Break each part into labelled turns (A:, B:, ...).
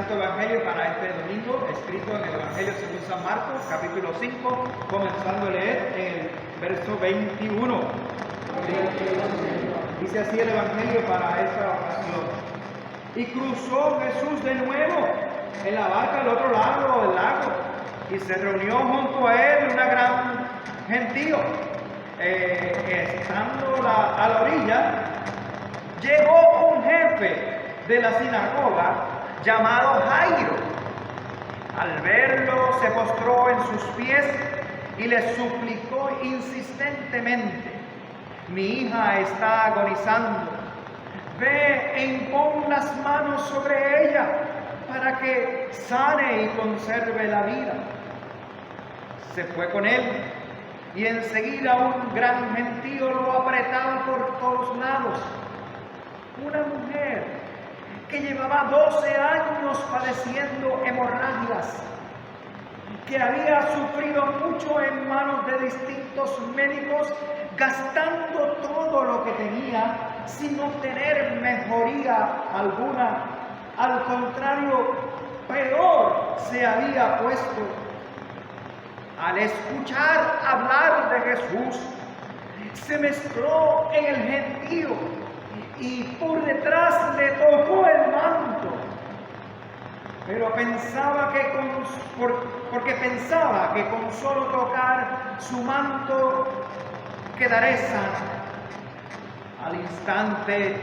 A: Santo Evangelio para este domingo, escrito en el Evangelio según San Marcos, capítulo 5, comenzando a leer en el verso 21. Dice así el Evangelio para esta ocasión. Y cruzó Jesús de nuevo en la barca al otro lado del lago, y se reunió junto a él una gran gentío. Estando a la orilla, llegó un jefe de la sinagoga llamado Jairo. Al verlo se postró en sus pies y le suplicó insistentemente: mi hija está agonizando, ve e impón las manos sobre ella para que sane y conserve la vida. Se fue con él y enseguida un gran gentío lo apretaba por todos lados. Una mujer que llevaba 12 años padeciendo hemorragias, que había sufrido mucho en manos de distintos médicos, gastando todo lo que tenía sin obtener mejoría alguna. Al contrario, peor se había puesto. Al escuchar hablar de Jesús, se mezcló en el gentío y por detrás le tocó el manto, pero pensaba porque pensaba que con solo tocar su manto quedaré sana. Al instante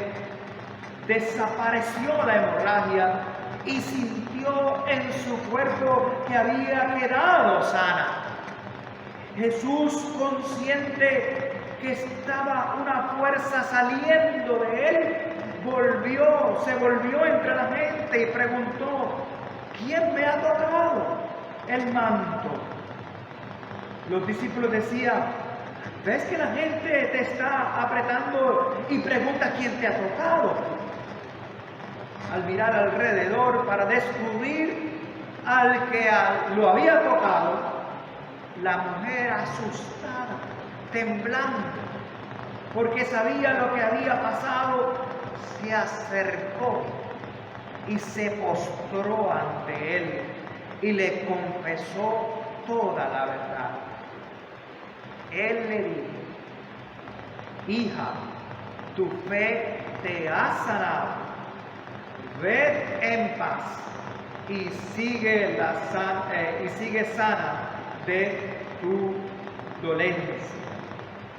A: desapareció la hemorragia y sintió en su cuerpo que había quedado sana. Jesús, consciente que estaba una fuerza saliendo de él, se volvió entre la gente y preguntó: ¿quién me ha tocado el manto? Los discípulos decían: ¿ves que la gente te está apretando y pregunta quién te ha tocado? Al mirar alrededor para descubrir al que lo había tocado, la mujer, asustada, temblando, porque sabía lo que había pasado, se acercó y se postró ante él y le confesó toda la verdad. Él le dijo: hija, tu fe te ha sanado, ved en paz y sigue sana de tu dolencia.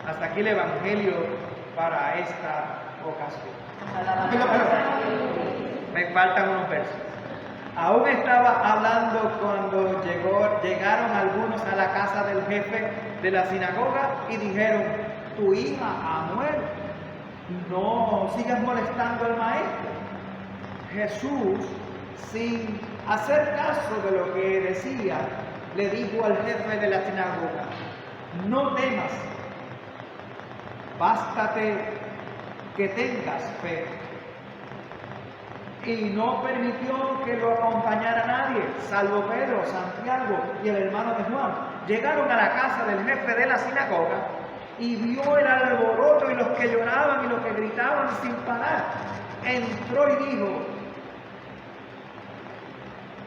A: Hasta aquí el Evangelio para esta ocasión. Me faltan unos versos. Aún estaba hablando cuando llegaron algunos a la casa del jefe de la sinagoga y dijeron: tu hija ha muerto, no sigas molestando al maestro. Jesús, sin hacer caso de lo que decía, le dijo al jefe de la sinagoga: no temas, bástate que tengas fe. Y no permitió que lo acompañara nadie, salvo Pedro, Santiago y el hermano de Juan. Llegaron a la casa del jefe de la sinagoga y vio el alboroto y los que lloraban y los que gritaban sin parar. Entró y dijo: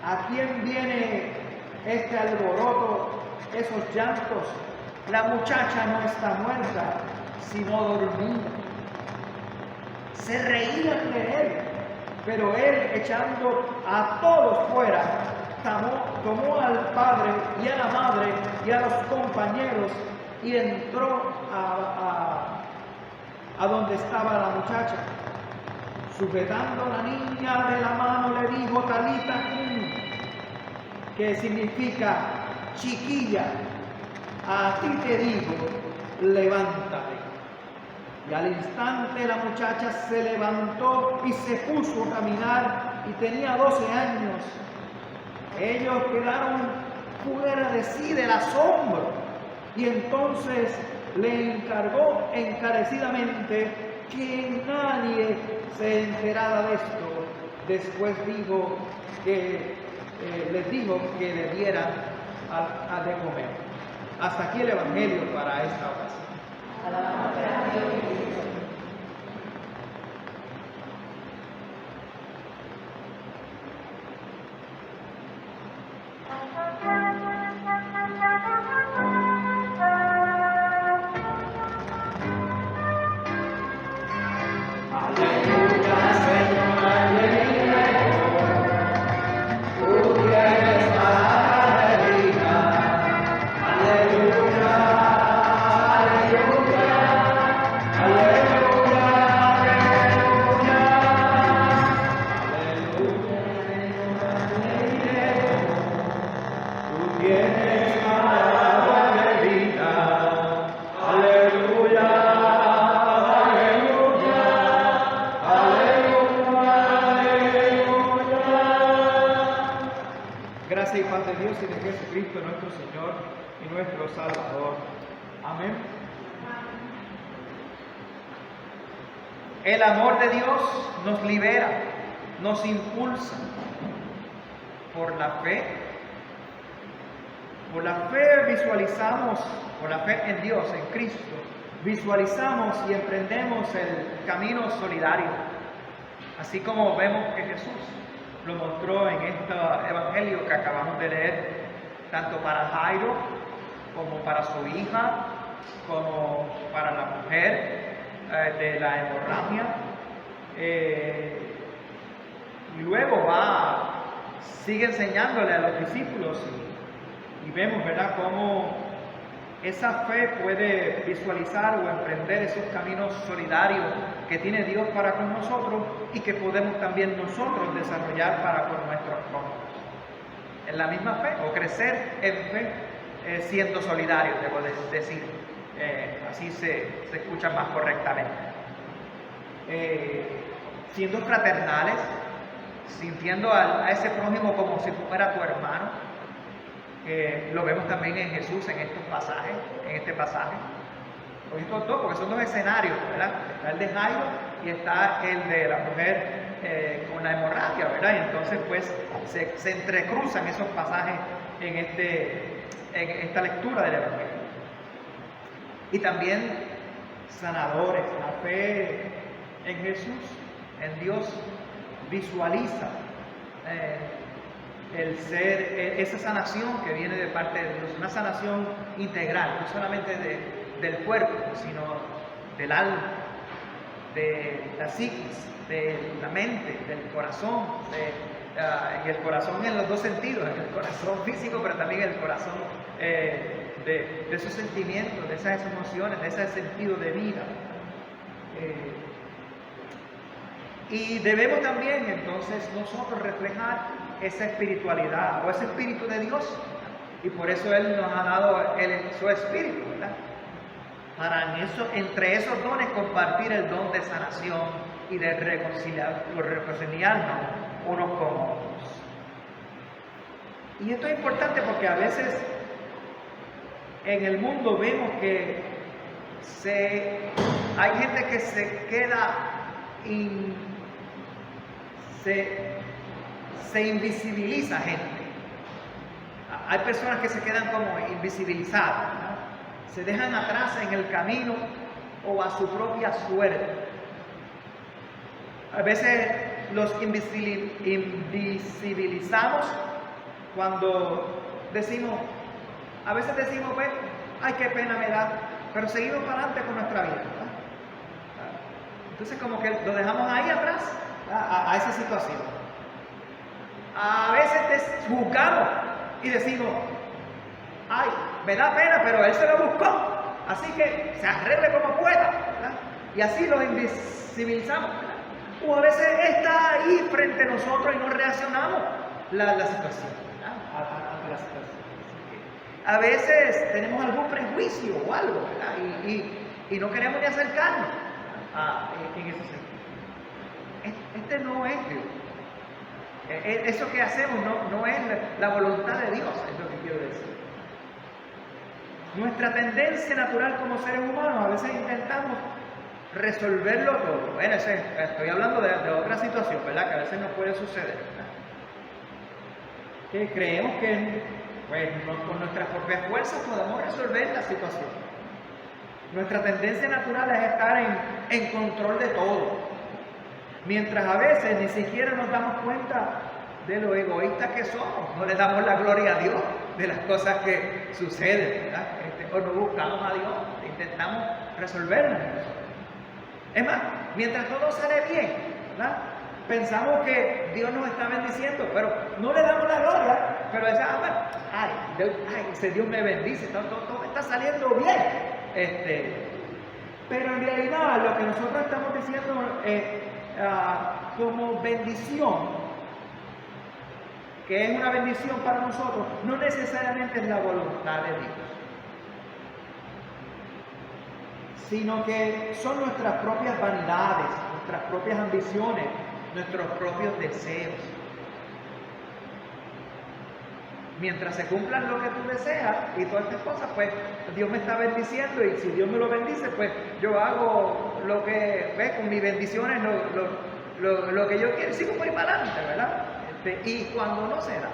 A: ¿a quién viene este alboroto, esos llantos? La muchacha no está muerta, sino dormida. Se reían de él, pero él, echando a todos fuera, tomó al padre y a la madre y a los compañeros y entró a donde estaba la muchacha. Sujetando a la niña de la mano, le dijo: Talita cumi, que significa chiquilla, a ti te digo, levántate. Y al instante la muchacha se levantó y se puso a caminar, y tenía 12 años. Ellos quedaron fuera de sí del asombro, y entonces le encargó encarecidamente que nadie se enterara de esto. Después les dijo que le dieran de comer. Hasta aquí el Evangelio para esta ocasión. Gracia y paz de Dios y de Jesucristo nuestro Señor y nuestro Salvador. Amén. El amor de Dios nos libera, nos impulsa por la fe. Por la fe visualizamos, por la fe en Dios, en Cristo, visualizamos y emprendemos el camino solidario. Así como vemos que Jesús lo mostró en este evangelio que acabamos de leer, tanto para Jairo, como para su hija, como para la mujer de la hemorragia. Y luego sigue enseñándole a los discípulos y vemos, ¿verdad?, cómo esa fe puede visualizar o emprender esos caminos solidarios que tiene Dios para con nosotros y que podemos también nosotros desarrollar para con nuestros prójimos. En la misma fe, o crecer en fe siendo solidarios, debo decir. Así se escucha más correctamente. Siendo fraternales, sintiendo a ese prójimo como si fuera tu hermano. Lo vemos también en Jesús en este pasaje. Estos dos, porque son dos escenarios, ¿verdad? Está el de Jairo y está el de la mujer con la hemorragia, ¿verdad? Y entonces pues se entrecruzan esos pasajes en esta lectura del Evangelio. Y también sanadores. La fe en Jesús, en Dios, visualiza el ser, esa sanación que viene de parte de Dios, una sanación integral, no solamente del cuerpo, sino del alma, de la psiquis, de la mente, del corazón, y el corazón en los dos sentidos, en el corazón físico, pero también el corazón de esos sentimientos, de esas emociones, de ese sentido de vida. Y debemos también entonces nosotros reflejar esa espiritualidad o ese espíritu de Dios, y por eso Él nos ha dado su espíritu, ¿verdad? Para entre esos dones compartir el don de sanación y de reconciliarnos unos con otros. Y esto es importante porque a veces en el mundo vemos que hay gente que se queda se invisibiliza gente. Hay personas que se quedan como invisibilizadas, ¿no? Se dejan atrás en el camino o a su propia suerte. A veces los invisibilizamos cuando a veces decimos, pues, ay, qué pena me da, pero seguimos para adelante con nuestra vida, ¿verdad? Entonces como que lo dejamos ahí atrás, a esa situación. A veces juzgamos y decimos, ay, me da pena, pero él se lo buscó, así que se arregle como pueda, ¿verdad? Y así lo invisibilizamos, ¿verdad? O a veces está ahí frente a nosotros y no reaccionamos la situación, ¿verdad? Ante la situación. A veces tenemos algún prejuicio o algo, ¿verdad? Y no queremos ni acercarnos en ese sentido. Este no es Dios. Eso que hacemos no es la voluntad de Dios, es lo que quiero decir. Nuestra tendencia natural como seres humanos, a veces intentamos resolverlo todo. Bueno, estoy hablando de otra situación, ¿verdad? Que a veces nos puede suceder, ¿verdad? Que creemos que pues, con nuestras propias fuerzas podemos resolver la situación. Nuestra tendencia natural es estar en control de todo. Mientras a veces ni siquiera nos damos cuenta de lo egoístas que somos, no le damos la gloria a Dios de las cosas que suceden, ¿verdad? O no buscamos a Dios, intentamos resolverlas. Es más, mientras todo sale bien, ¿verdad? Pensamos que Dios nos está bendiciendo, pero no le damos la gloria, pero decimos, bueno, ese Dios me bendice, todo está saliendo bien. Pero en realidad lo que nosotros estamos diciendo como bendición, que es una bendición para nosotros, no necesariamente es la voluntad de Dios, sino que son nuestras propias vanidades, nuestras propias ambiciones, nuestros propios deseos. mientras se cumplan lo que tú deseas y todas estas cosas, pues Dios me está bendiciendo, y si Dios me lo bendice, pues yo hago lo que, ¿ves? Con mis bendiciones, lo que yo quiero, sigo por ahí para adelante, ¿verdad? Y cuando no se da,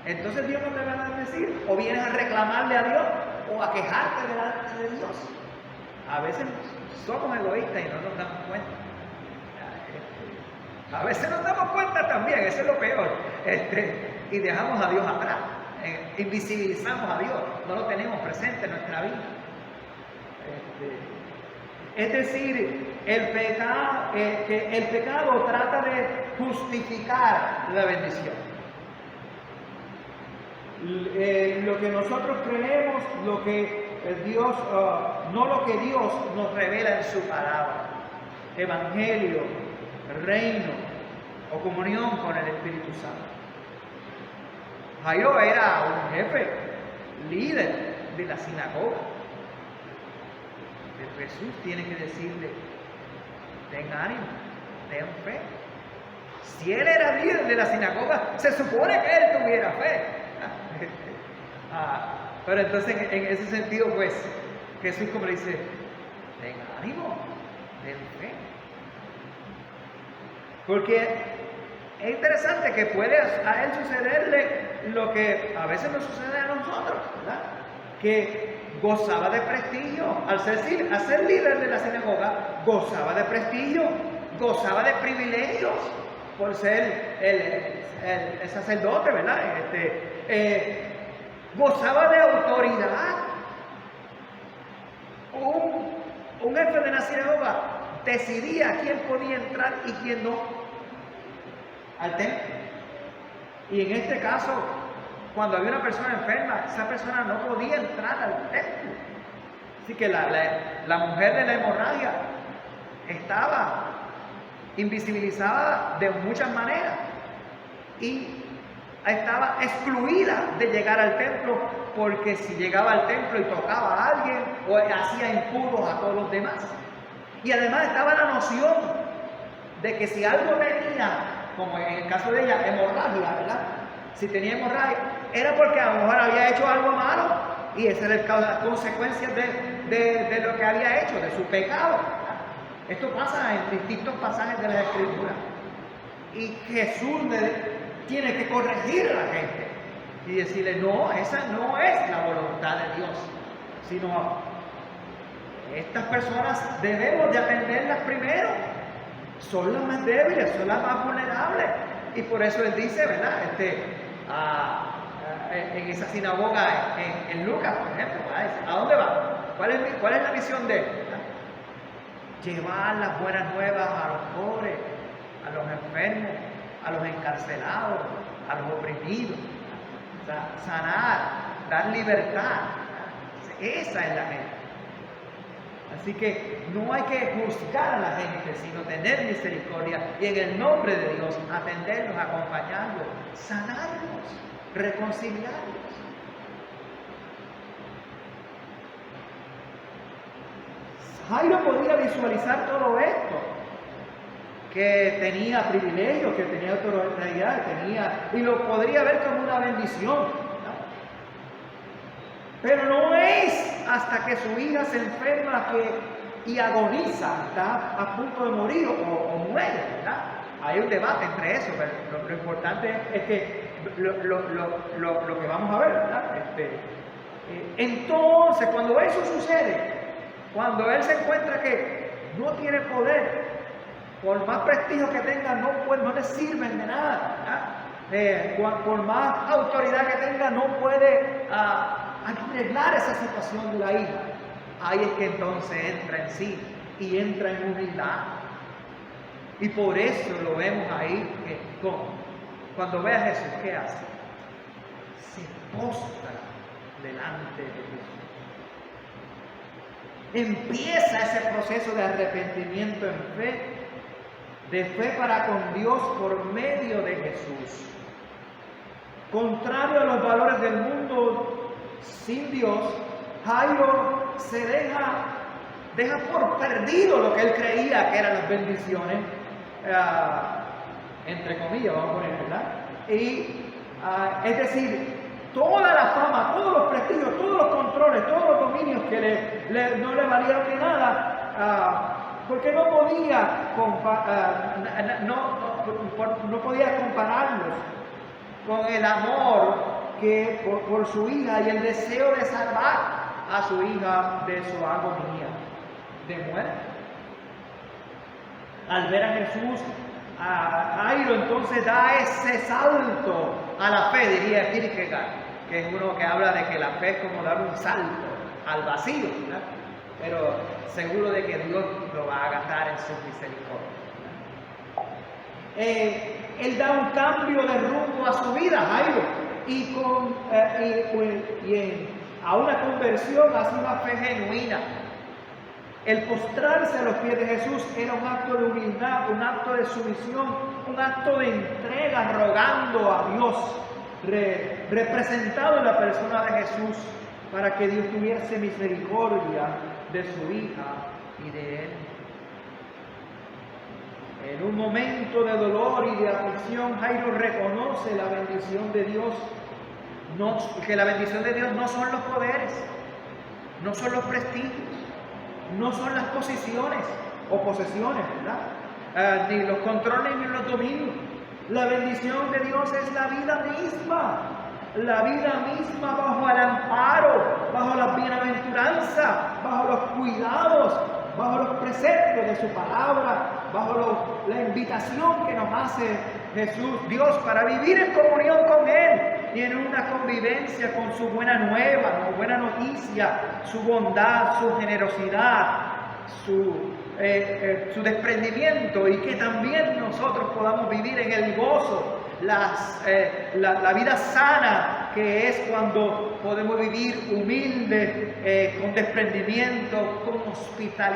A: entonces Dios no te va a bendecir, o vienes a reclamarle a Dios o a quejarte delante de Dios. A veces somos egoístas y no nos damos cuenta. A veces nos damos cuenta también, eso es lo peor. Y dejamos a Dios atrás, invisibilizamos a Dios, no lo tenemos presente en nuestra vida. Es decir, el pecado trata de justificar la bendición. Lo que nosotros creemos, lo que Dios, no lo que Dios nos revela en su palabra, evangelio, reino o comunión con el Espíritu Santo. Jairo era un jefe, líder de la sinagoga. Pero Jesús tiene que decirle: ten ánimo, ten fe. Si él era líder de la sinagoga, se supone que él tuviera fe. Pero entonces en ese sentido, pues Jesús como le dice: ten ánimo, ten fe. Porque es interesante que puede a él sucederle lo que a veces nos sucede a nosotros, ¿verdad? Que gozaba de prestigio, al ser líder de la sinagoga, gozaba de prestigio, gozaba de privilegios por ser el sacerdote, ¿verdad? Gozaba de autoridad. Un jefe de la sinagoga decidía quién podía entrar y quién no al templo. Y en este caso, cuando había una persona enferma, esa persona no podía entrar al templo. Así que la mujer de la hemorragia estaba invisibilizada de muchas maneras y estaba excluida de llegar al templo, porque si llegaba al templo y tocaba a alguien, o hacía impuros a todos los demás. Y además estaba la noción de que si algo tenía, como en el caso de ella, hemorragia, ¿verdad? Si tenía hemorragia, era porque a lo mejor había hecho algo malo, y esa era las consecuencias de lo que había hecho, de su pecado. Esto pasa en distintos pasajes de la Escritura. Y Jesús tiene que corregir a la gente y decirle: no, esa no es la voluntad de Dios, sino estas personas debemos de atenderlas primero. Son las más débiles, son las más vulnerables. Y por eso él dice, ¿verdad? En esa sinagoga en Lucas, por ejemplo, ¿a dónde va? ¿Cuál es la misión de él? Llevar las buenas nuevas a los pobres, a los enfermos, a los encarcelados, a los oprimidos. O sea, sanar, dar libertad. Esa es la gente. Así que no hay que juzgar a la gente, sino tener misericordia y en el nombre de Dios atenderlos, acompañarlos, sanarlos, reconciliarlos. Jairo podía visualizar todo esto, que tenía privilegios, que tenía autoridad, y lo podría ver como una bendición, ¿no? Pero no es hasta que su hija se enferma y agoniza, está a punto de morir o muere, ¿verdad? Hay un debate entre eso, pero lo importante es que lo que vamos a ver, ¿verdad? Entonces, cuando eso sucede, cuando él se encuentra que no tiene poder, por más prestigio que tenga, no le sirven de nada, por más autoridad que tenga, no puede arreglar esa situación de la hija. Ahí es que entonces entra en sí y entra en humildad. Y por eso lo vemos ahí, que cuando ve a Jesús, ¿qué hace? Se postra delante de Jesús. Empieza ese proceso de arrepentimiento en fe, de fe para con Dios por medio de Jesús. Contrario a los valores del mundo, sin Dios, Jairo se deja por perdido lo que él creía que eran las bendiciones, entre comillas, vamos a poner, ¿verdad? Y Es decir, toda la fama, todos los prestigios, todos los controles, todos los dominios que no le valieron de nada, porque no podía compararlos con el amor que por su hija y el deseo de salvar a su hija de su agonía de muerte. Al ver a Jesús, Jairo entonces da ese salto a la fe, diría Kierkegaard, que es uno que habla de que la fe es como dar un salto al vacío, ¿verdad? Pero seguro de que Dios lo va a agarrar en su misericordia. Él da un cambio de rumbo a su vida, Jairo, a una conversión hacia una fe genuina. El postrarse a los pies de Jesús era un acto de humildad, un acto de sumisión, un acto de entrega, rogando a Dios, representado en la persona de Jesús, para que Dios tuviese misericordia de su hija y de él. En un momento de dolor y de aflicción, Jairo reconoce la bendición de Dios, que la bendición de Dios no son los poderes, no son los prestigios, no son las posiciones o posesiones, ¿verdad? Ni los controles ni los dominios. La bendición de Dios es la vida misma bajo el amparo, bajo la bienaventuranza, bajo los cuidados, bajo los preceptos de su palabra, bajo la invitación que nos hace Dios para vivir en comunión con Él y en una convivencia con su buena nueva, su buena noticia, su bondad, su generosidad, su desprendimiento, y que también nosotros podamos vivir en el gozo, la vida sana, que es cuando podemos vivir humilde, con desprendimiento, con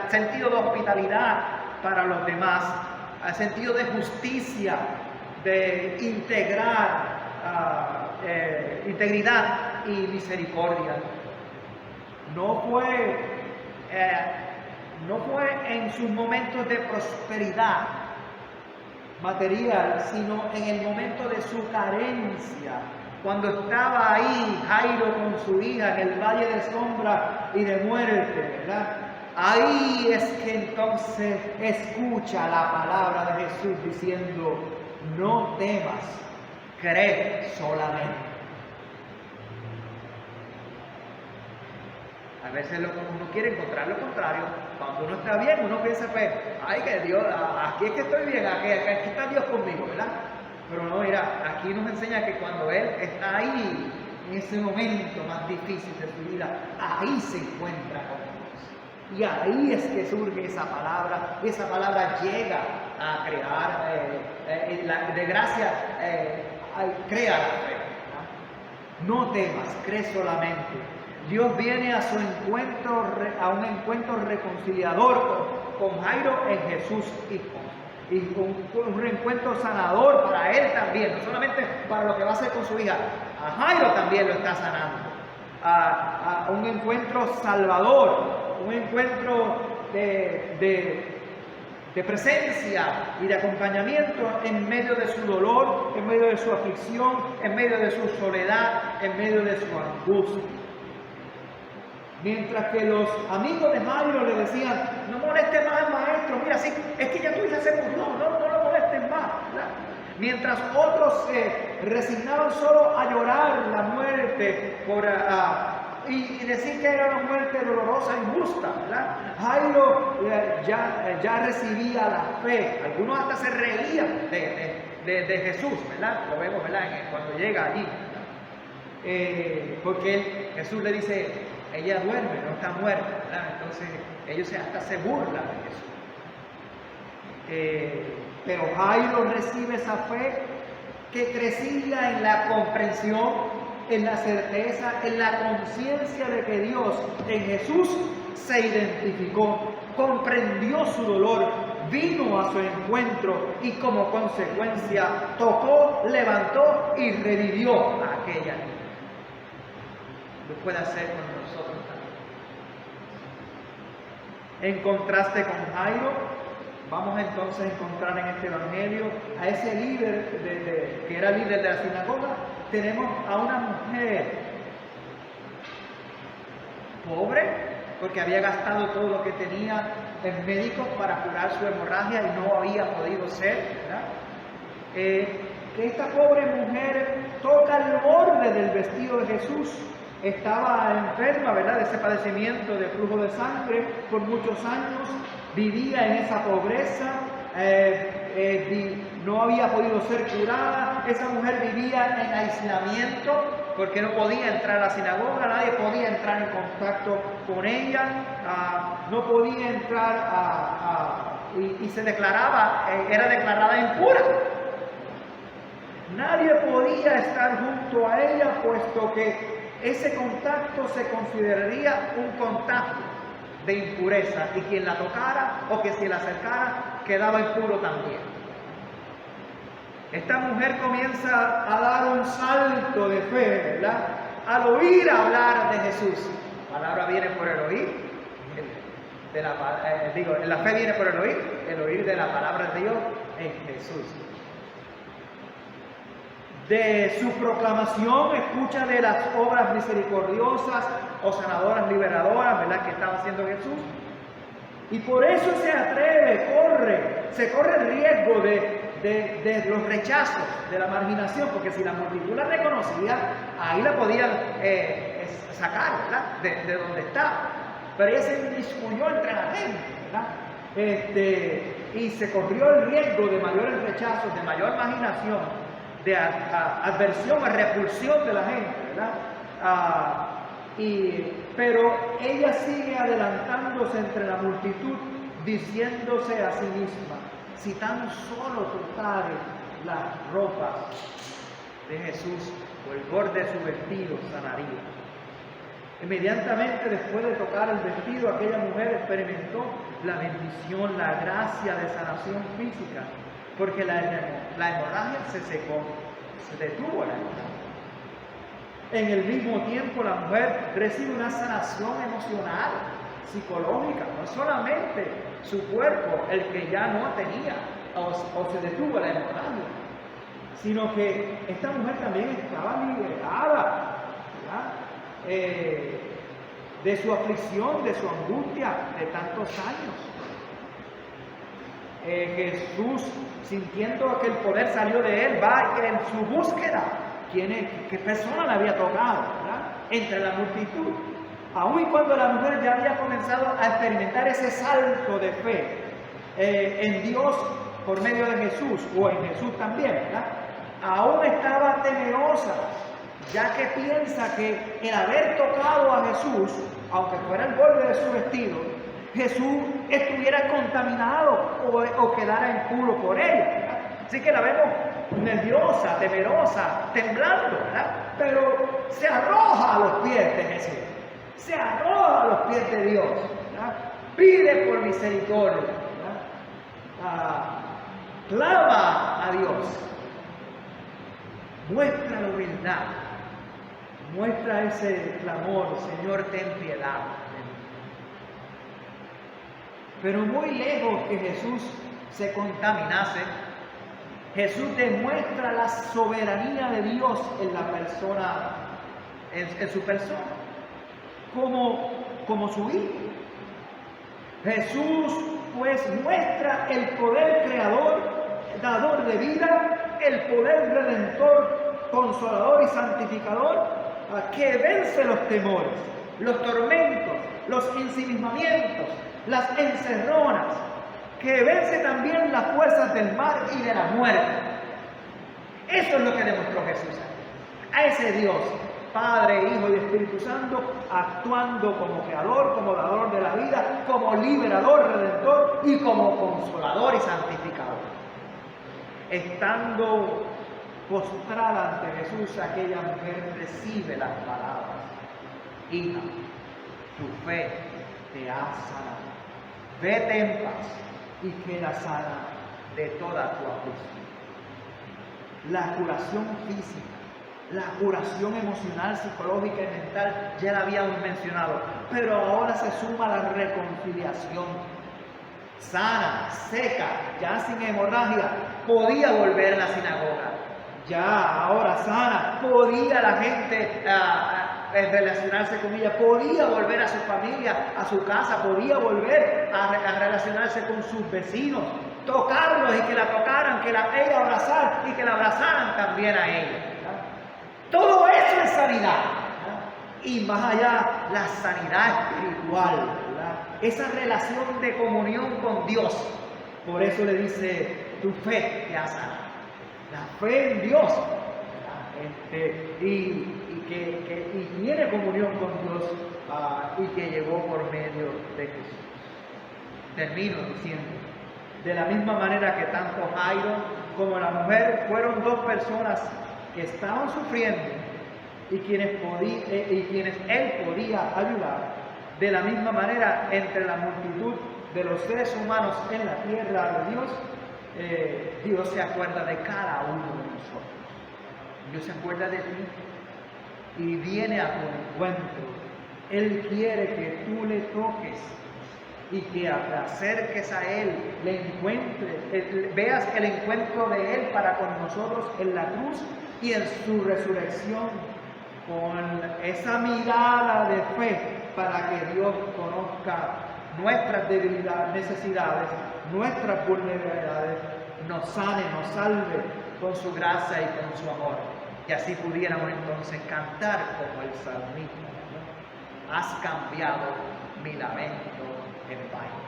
A: sentido de hospitalidad para los demás, sentido de justicia, de integridad y misericordia. No fue en sus momentos de prosperidad material, sino en el momento de su carencia, cuando estaba ahí Jairo con su hija en el valle de sombra y de muerte, ¿verdad? Ahí es que entonces escucha la palabra de Jesús diciendo: no temas, cree solamente. A veces uno quiere encontrar lo contrario. Cuando uno está bien, uno piensa, pues, ay, que Dios, aquí es que estoy bien, aquí está Dios conmigo, ¿verdad? Pero no, mira, aquí nos enseña que cuando Él está ahí, en ese momento más difícil de su vida, ahí se encuentra con Dios. Y ahí es que surge esa palabra llega a crear, de gracia, crea la fe, ¿verdad? No temas, cree solamente. Dios viene a un encuentro reconciliador con Jairo en Jesús y con un reencuentro sanador para él también, no solamente para lo que va a hacer con su hija, a Jairo también lo está sanando, a un encuentro salvador, un encuentro de presencia y de acompañamiento en medio de su dolor, en medio de su aflicción, en medio de su soledad, en medio de su angustia. Mientras que los amigos de Jairo le decían: no molestes más al maestro, mira, sí, es que ya tu hija se murió, no lo molestes más, ¿verdad? Mientras otros se resignaban solo a llorar la muerte y decir que era una muerte dolorosa y injusta, ¿verdad? Jairo ya recibía la fe. Algunos hasta se reían de Jesús, ¿verdad? Lo vemos, ¿verdad? Cuando llega allí, ¿verdad? Porque Jesús le dice: ella duerme, no está muerta, ¿verdad? Entonces ellos hasta se burlan de eso. Pero Jairo recibe esa fe que crecía en la comprensión, en la certeza, en la conciencia de que Dios en Jesús se identificó, comprendió su dolor, vino a su encuentro y como consecuencia tocó, levantó y revivió a aquella niña. Lo puede hacer con nosotros también. En contraste con Jairo, vamos entonces a encontrar en este evangelio a ese líder que era líder de la sinagoga. Tenemos a una mujer pobre, porque había gastado todo lo que tenía en médicos para curar su hemorragia y no había podido ser, ¿verdad? Que esta pobre mujer toca el borde del vestido de Jesús. Estaba enferma, ¿verdad?, de ese padecimiento de flujo de sangre por muchos años, vivía en esa pobreza, no había podido ser curada. Esa mujer vivía en aislamiento porque no podía entrar a la sinagoga, nadie podía entrar en contacto con ella, no podía entrar y se declaraba, era declarada impura. Nadie podía estar junto a ella, puesto que ese contacto se consideraría un contacto de impureza, y quien la tocara o que se la acercara quedaba impuro también. Esta mujer comienza a dar un salto de fe, ¿verdad?, al oír hablar de Jesús. La palabra viene por el oír, la fe viene por el oír de la palabra de Dios en Jesús. De su proclamación escucha de las obras misericordiosas o sanadoras, liberadoras, ¿verdad?, que estaba haciendo Jesús. Y por eso se atreve, se corre el riesgo de los rechazos, de la marginación, porque si la multitud la reconocía, ahí la podían sacar, ¿verdad?, de donde estaba. Pero ella se inmiscuyó entre la gente, ¿verdad? Y se corrió el riesgo de mayores rechazos, de mayor marginación, de adversión, repulsión de la gente, ¿verdad? Pero ella sigue adelantándose entre la multitud, diciéndose a sí misma: si tan solo tocare las ropas de Jesús o el borde de su vestido, sanaría. Inmediatamente después de tocar el vestido, aquella mujer experimentó la bendición, la gracia de sanación física, porque la hemorragia se secó, se detuvo la hemorragia. En el mismo tiempo la mujer recibe una sanación emocional, psicológica, no solamente su cuerpo, el que ya no tenía o se detuvo la hemorragia, sino que esta mujer también estaba liberada, ¿verdad?, de su aflicción, de su angustia de tantos años. Jesús, sintiendo que el poder salió de él, va en su búsqueda. ¿Qué persona le había tocado, ¿verdad?, entre la multitud? Aun y cuando la mujer ya había comenzado a experimentar ese salto de fe en Dios por medio de Jesús, o en Jesús también, ¿verdad?, aún estaba temerosa, ya que piensa que el haber tocado a Jesús, aunque fuera el borde de su vestido, Jesús estuviera contaminado o quedara impuro por ella, ¿verdad? Así que la vemos nerviosa, temerosa, temblando, ¿verdad? Pero se arroja a los pies de Jesús, se arroja a los pies de Dios, ¿verdad? Pide por misericordia, ¿verdad? Clama a Dios, muestra la humildad, muestra ese clamor: Señor, ten piedad de mí. Pero muy lejos que Jesús se contaminase, Jesús demuestra la soberanía de Dios en la persona, en su persona, como su Hijo. Jesús pues muestra el poder creador, dador de vida, el poder redentor, consolador y santificador, que vence los temores, los tormentos, los ensimismamientos, las encerronas, que vence también las fuerzas del mal y de la muerte. Eso es lo que demostró Jesús a ese Dios, Padre, Hijo y Espíritu Santo, actuando como creador, como dador de la vida, como liberador, redentor y como consolador y santificador. Estando postrada ante Jesús, aquella mujer recibe las palabras: hija, tu fe te ha sanado, vete en paz y queda sana de toda tu aflicción. La curación física, la curación emocional, psicológica y mental ya la habíamos mencionado, pero ahora se suma la reconciliación. sana, seca, ya sin hemorragia, podía volver a la sinagoga. Ya ahora sana, podía la gente relacionarse con ella, podía volver a su familia, a su casa, podía volver a relacionarse con sus vecinos, tocarlos y que la tocaran, ella abrazar y que la abrazaran también a ella. ¿Verdad? Todo eso es sanidad. ¿Verdad? Y más allá, la sanidad espiritual, ¿verdad? Esa relación de comunión con Dios. Por eso le dice, tu fe te ha sanado. La fe en Dios, y tiene comunión con Dios, y que llegó por medio de Jesús. Termino diciendo, de la misma manera que tanto Jairo como la mujer fueron dos personas que estaban sufriendo y quienes él podía ayudar, de la misma manera entre la multitud de los seres humanos en la tierra de Dios, Dios se acuerda de cada uno de nosotros. Dios se acuerda de ti y viene a tu encuentro. Él quiere que tú le toques y que te acerques a Él, le encuentres, veas el encuentro de Él para con nosotros en la cruz y en su resurrección, con esa mirada de fe para que Dios conozca nuestras debilidades, necesidades, nuestras vulnerabilidades, nos sane, nos salve con su gracia y con su amor. Y así pudiéramos entonces cantar como el salmista, ¿no? Has cambiado mi lamento en baile.